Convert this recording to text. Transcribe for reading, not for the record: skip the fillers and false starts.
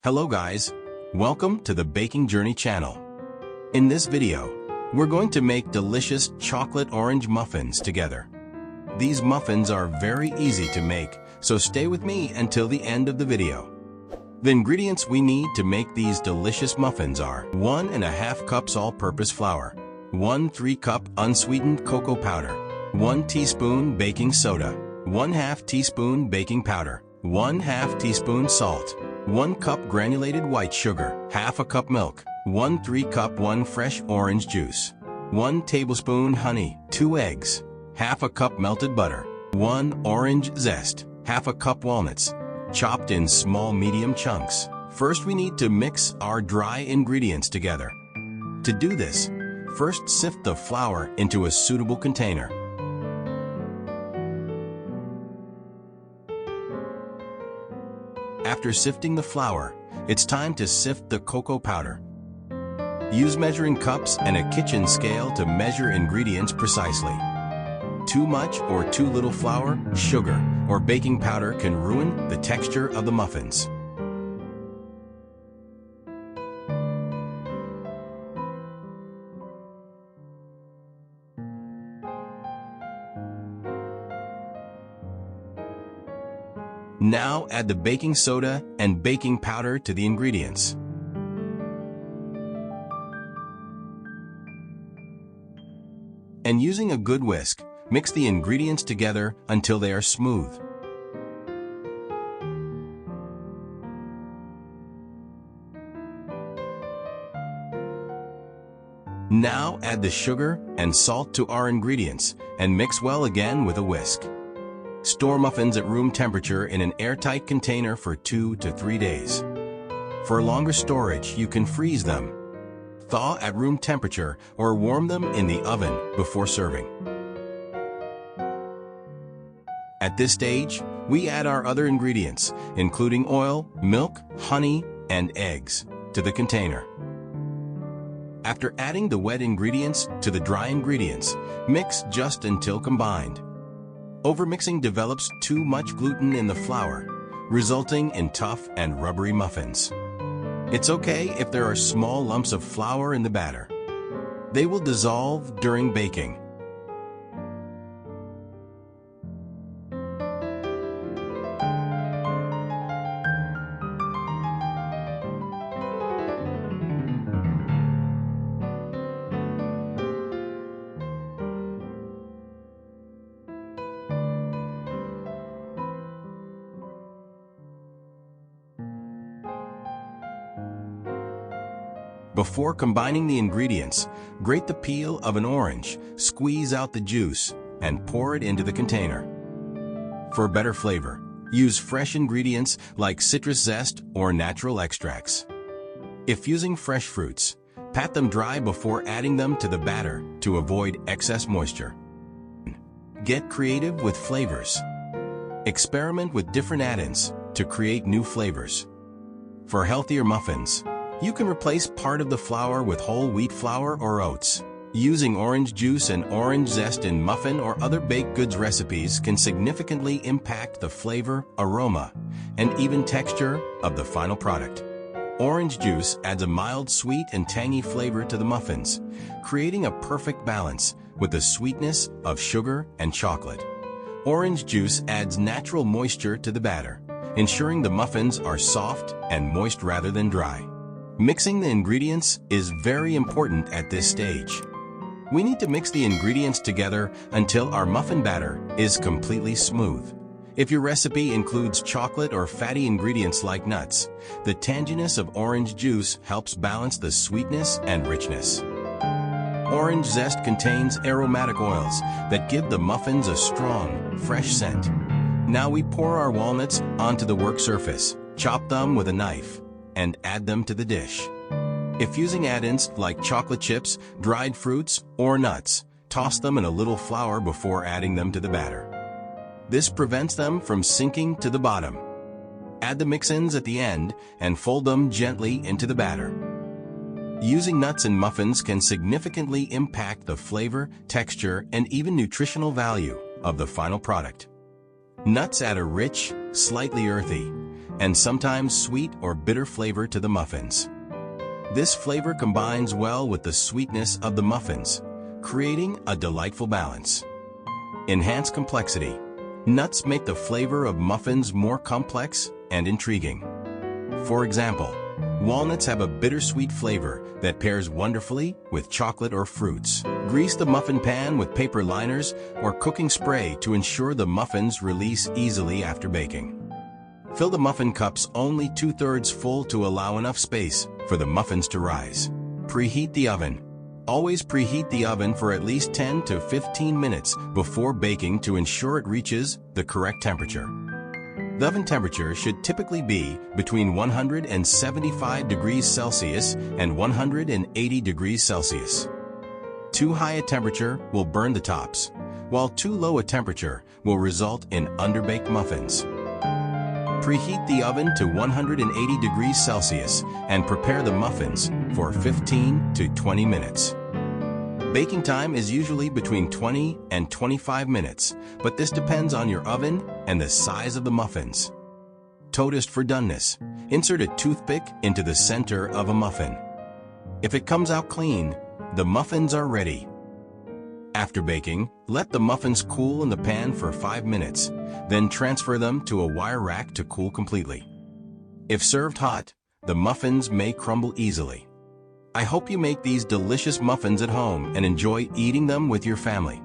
Hello guys, welcome to the Baking Journey channel. In this video, we're going to make delicious chocolate orange muffins together. These muffins are very easy to make, so stay with me until the end of the video. The ingredients we need to make these delicious muffins are 1½ cups all-purpose flour, 1/3 cup unsweetened cocoa powder, 1 teaspoon baking soda, 1/2 teaspoon baking powder, 1/2 teaspoon salt, 1 cup granulated white sugar, 1/2 cup milk, 1/3 cup 1 fresh orange juice, 1 tablespoon honey, 2 eggs, 1/2 cup melted butter, 1 orange zest, 1/2 cup walnuts, chopped in small medium chunks. First we need to mix our dry ingredients together. To do this, first sift the flour into a suitable container. After sifting the flour, it's time to sift the cocoa powder. Use measuring cups and a kitchen scale to measure ingredients precisely. Too much or too little flour, sugar, or baking powder can ruin the texture of the muffins. Now add the baking soda and baking powder to the ingredients. And using a good whisk, mix the ingredients together until they are smooth. Now add the sugar and salt to our ingredients and mix well again with a whisk. Store muffins at room temperature in an airtight container for 2 to 3 days. For longer storage, you can freeze them. Thaw at room temperature or warm them in the oven before serving. At this stage, we add our other ingredients, including oil, milk, honey, and eggs, to the container. After adding the wet ingredients to the dry ingredients, mix just until combined. Overmixing develops too much gluten in the flour, resulting in tough and rubbery muffins. It's okay if there are small lumps of flour in the batter. They will dissolve during baking. Before combining the ingredients, grate the peel of an orange, squeeze out the juice, and pour it into the container. For better flavor, use fresh ingredients like citrus zest or natural extracts. If using fresh fruits, pat them dry before adding them to the batter to avoid excess moisture. Get creative with flavors. Experiment with different add-ins to create new flavors. For healthier muffins, you can replace part of the flour with whole wheat flour or oats. Using orange juice and orange zest in muffin or other baked goods recipes can significantly impact the flavor, aroma, and even texture of the final product. Orange juice adds a mild sweet and tangy flavor to the muffins, creating a perfect balance with the sweetness of sugar and chocolate. Orange juice adds natural moisture to the batter, ensuring the muffins are soft and moist rather than dry. Mixing the ingredients is very important at this stage. We need to mix the ingredients together until our muffin batter is completely smooth. If your recipe includes chocolate or fatty ingredients like nuts, the tanginess of orange juice helps balance the sweetness and richness. Orange zest contains aromatic oils that give the muffins a strong, fresh scent. Now we pour our walnuts onto the work surface, chop them with a knife, and add them to the dish. If using add-ins like chocolate chips, dried fruits, or nuts, toss them in a little flour before adding them to the batter. This prevents them from sinking to the bottom. Add the mix-ins at the end and fold them gently into the batter. Using nuts in muffins can significantly impact the flavor, texture, and even nutritional value of the final product. Nuts add a rich, slightly earthy, and sometimes sweet or bitter flavor to the muffins. This flavor combines well with the sweetness of the muffins, creating a delightful balance. Enhance complexity. Nuts make the flavor of muffins more complex and intriguing. For example, walnuts have a bittersweet flavor that pairs wonderfully with chocolate or fruits. Grease the muffin pan with paper liners or cooking spray to ensure the muffins release easily after baking. Fill the muffin cups only 2/3 full to allow enough space for the muffins to rise. Preheat the oven. Always preheat the oven for at least 10 to 15 minutes before baking to ensure it reaches the correct temperature. The oven temperature should typically be between 175 degrees Celsius and 180 degrees Celsius. Too high a temperature will burn the tops, while too low a temperature will result in underbaked muffins. Preheat the oven to 180 degrees Celsius and prepare the muffins for 15 to 20 minutes. Baking time is usually between 20 and 25 minutes, but this depends on your oven and the size of the muffins. Toast for doneness. Insert a toothpick into the center of a muffin. If it comes out clean, the muffins are ready. After baking, let the muffins cool in the pan for 5 minutes, then transfer them to a wire rack to cool completely. If served hot, the muffins may crumble easily. I hope you make these delicious muffins at home and enjoy eating them with your family.